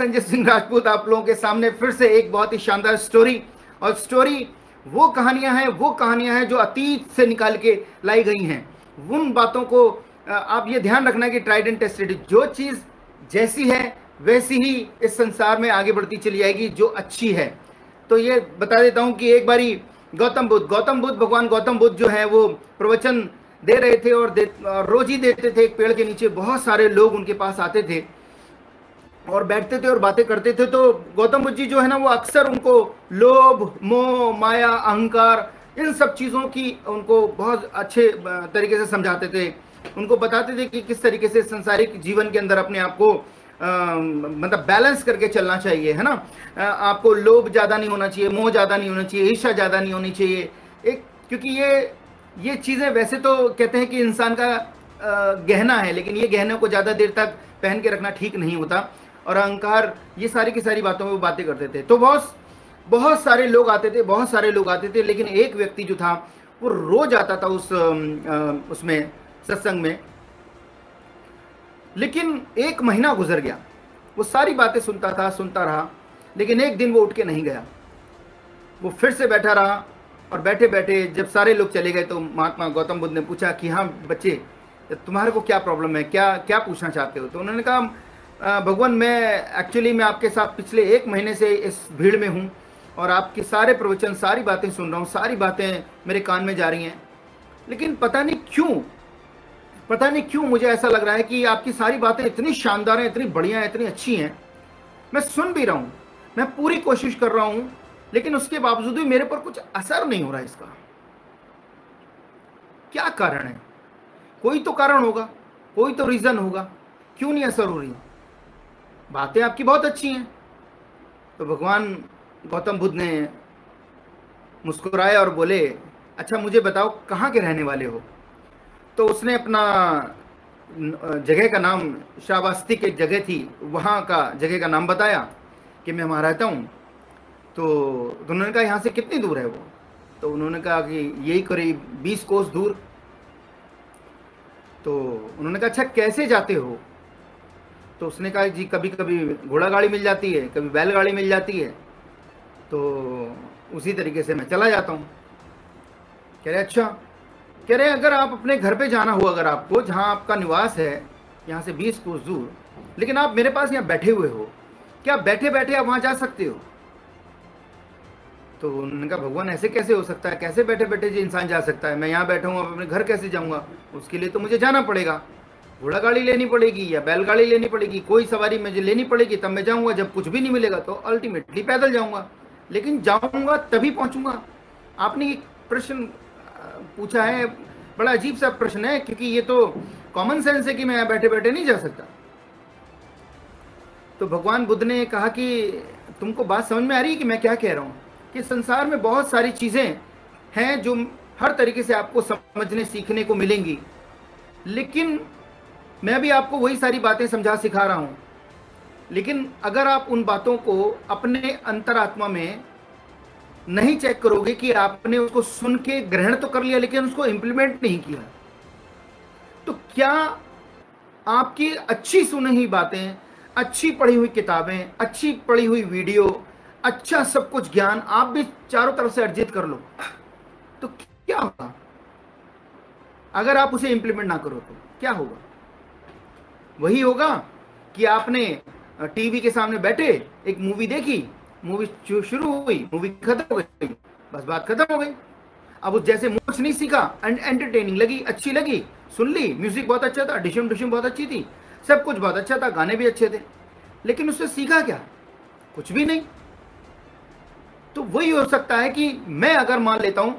संजय सिंह राजपूत आप लोगों के सामने फिर से एक बहुत ही शानदार स्टोरी, और स्टोरी वो कहानियां हैं जो अतीत से निकाल के लाई गई हैं। उन बातों को आप ये ध्यान रखना कि ट्राइड एंड टेस्टेड, जो चीज़ जैसी है वैसी ही इस संसार में आगे बढ़ती चली जाएगी जो अच्छी है। तो ये बता देता हूँ कि एक बारी भगवान गौतम बुद्ध जो है वो प्रवचन दे रहे थे, और रोज ही देते थे। एक पेड़ के नीचे बहुत सारे लोग उनके पास आते थे और बैठते थे और बातें करते थे। तो गौतम बुद्ध जी जो है ना, वो अक्सर उनको लोभ, मोह, माया, अहंकार, इन सब चीज़ों की उनको बहुत अच्छे तरीके से समझाते थे। उनको बताते थे कि किस तरीके से संसारिक जीवन के अंदर अपने आप को मतलब बैलेंस करके चलना चाहिए, है ना। आपको लोभ ज़्यादा नहीं होना चाहिए, मोह ज़्यादा नहीं होना चाहिए, ईर्ष्या ज़्यादा नहीं होनी चाहिए। क्योंकि ये चीज़ें वैसे तो कहते हैं कि इंसान का गहना है, लेकिन ये गहने को ज़्यादा देर तक पहन के रखना ठीक नहीं होता। और अहंकार, ये सारी की सारी बातों में वो बातें करते थे। तो बहुत सारे लोग आते थे, लेकिन एक व्यक्ति जो था वो रोज आता था उसमें सत्संग में। लेकिन 1 महीना गुजर गया, वो सारी बातें सुनता रहा, लेकिन एक दिन वो उठ के नहीं गया। वो फिर से बैठा रहा, और बैठे बैठे जब सारे लोग चले गए तो महात्मा गौतम बुद्ध ने पूछा कि हाँ बच्चे, तुम्हारे को क्या प्रॉब्लम है, क्या पूछना चाहते हो। तो उन्होंने कहा भगवान, मैं आपके साथ पिछले 1 महीने से इस भीड़ में हूँ, और आपके सारे प्रवचन, सारी बातें सुन रहा हूँ, सारी बातें मेरे कान में जा रही हैं, लेकिन पता नहीं क्यों मुझे ऐसा लग रहा है कि आपकी सारी बातें इतनी शानदार हैं, इतनी बढ़िया हैं, इतनी अच्छी हैं, मैं सुन भी रहा हूँ, मैं पूरी कोशिश कर रहा हूँ, लेकिन उसके बावजूद भी मेरे पर कुछ असर नहीं हो रहा है। इसका क्या कारण है? कोई तो कारण होगा, कोई तो रीजन होगा, क्यों नहीं असर हो रही? बातें आपकी बहुत अच्छी हैं। तो भगवान गौतम बुद्ध ने मुस्कुराए और बोले, अच्छा मुझे बताओ कहाँ के रहने वाले हो। तो उसने अपना जगह का नाम, श्रावस्ती की जगह थी, वहाँ का जगह का नाम बताया कि मैं वहाँ रहता हूँ। तो उन्होंने कहा यहाँ से कितनी दूर है वो? तो उन्होंने कहा कि यही करीब 20 कोस दूर। तो उन्होंने कहा अच्छा कैसे जाते हो? तो उसने कहा जी कभी कभी घोड़ा गाड़ी मिल जाती है, कभी बैलगाड़ी मिल जाती है, तो उसी तरीके से मैं चला जाता हूँ। कह रहे अच्छा, कह रहे अगर आप अपने घर पे जाना हो, अगर आपको जहाँ आपका निवास है यहाँ से 20 कोस दूर, लेकिन आप मेरे पास यहाँ बैठे हुए हो, क्या बैठे बैठे आप वहाँ जा सकते हो? तो उन्होंने कहा भगवान ऐसे कैसे हो सकता है, कैसे बैठे बैठे जो इंसान जा सकता है? मैं यहाँ बैठा हूँ, अपने घर कैसे जाऊँगा? उसके लिए तो मुझे जाना पड़ेगा, घोड़ा गाड़ी लेनी पड़ेगी या बैलगाड़ी लेनी पड़ेगी, कोई सवारी मुझे लेनी पड़ेगी, तब मैं जाऊँगा। जब कुछ भी नहीं मिलेगा तो अल्टीमेटली पैदल जाऊँगा, लेकिन जाऊँगा तभी पहुँचूँगा। आपने एक प्रश्न पूछा है, बड़ा अजीब सा प्रश्न है, क्योंकि ये तो कॉमन सेंस है कि मैं यहाँ बैठे बैठे नहीं जा सकता। तो भगवान बुद्ध ने कहा कि तुमको बात समझ में आ रही है कि मैं क्या कह रहा हूँ, कि संसार में बहुत सारी चीज़ें हैं जो हर तरीके से आपको समझने सीखने को मिलेंगी, लेकिन मैं भी आपको वही सारी बातें समझा सिखा रहा हूँ। लेकिन अगर आप उन बातों को अपने अंतरात्मा में नहीं चेक करोगे कि आपने उसको सुन के ग्रहण तो कर लिया लेकिन उसको इंप्लीमेंट नहीं किया, तो क्या आपकी अच्छी सुनी हुई बातें, अच्छी पढ़ी हुई किताबें, अच्छी पढ़ी हुई वीडियो, अच्छा सब कुछ ज्ञान आप भी चारों तरफ से अर्जित कर लो, तो क्या होगा? अगर आप उसे इंप्लीमेंट ना करो तो क्या होगा? वही होगा कि आपने टीवी के सामने बैठे एक मूवी देखी, मूवी शुरू हुई, मूवी खत्म हो गई, बस बात खत्म हो गई। अब उस जैसे कुछ नहीं सीखा, एंटरटेनिंग लगी, अच्छी लगी, सुन ली, म्यूजिक बहुत अच्छा था, डिशम डिशम बहुत अच्छी थी, सब कुछ बहुत अच्छा था, गाने भी अच्छे थे, लेकिन उससे सीखा क्या? कुछ भी नहीं। तो वही हो सकता है कि मैं अगर मान लेता हूं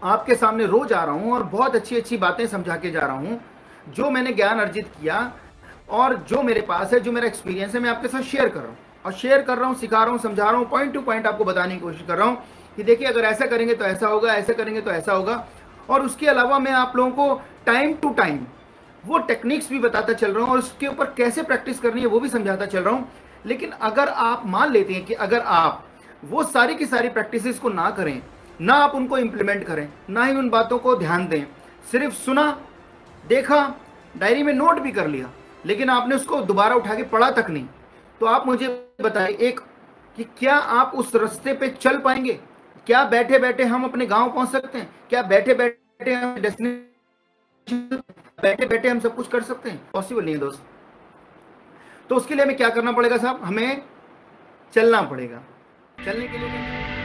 आपके सामने रोज आ रहा हूं और बहुत अच्छी अच्छी बातें समझा के जा रहा हूं, जो मैंने ज्ञान अर्जित किया और जो मेरे पास है, जो मेरा एक्सपीरियंस है, मैं आपके साथ शेयर कर रहा हूं, और शेयर कर रहा हूं, सिखा रहा हूं, समझा रहा हूं, पॉइंट टू पॉइंट आपको बताने की कोशिश कर रहा हूं कि देखिए अगर ऐसा करेंगे तो ऐसा होगा, ऐसा करेंगे तो ऐसा होगा। और उसके अलावा मैं आप लोगों को टाइम टू टाइम वो टेक्निक्स भी बताता चल रहा हूं और उसके ऊपर कैसे प्रैक्टिस करनी है वो भी समझाता चल रहा हूं। लेकिन अगर आप मान लेते हैं कि अगर आप वो सारी की सारी प्रैक्टिसेस को ना करें, ना आप उनको इम्प्लीमेंट करें, ना ही उन बातों को ध्यान दें, सिर्फ सुना, देखा, डायरी में नोट भी कर लिया, लेकिन आपने उसको दोबारा उठा के पढ़ा तक नहीं, तो आप मुझे बताइए एक कि क्या आप उस रास्ते पे चल पाएंगे? क्या बैठे बैठे हम अपने गांव पहुंच सकते हैं? क्या बैठे बैठे हम डेस्टिनेशन, बैठे बैठे हम सब कुछ कर सकते हैं? पॉसिबल नहीं है दोस्त। तो उसके लिए हमें क्या करना पड़ेगा साहब? हमें चलना पड़ेगा। चलने के लिए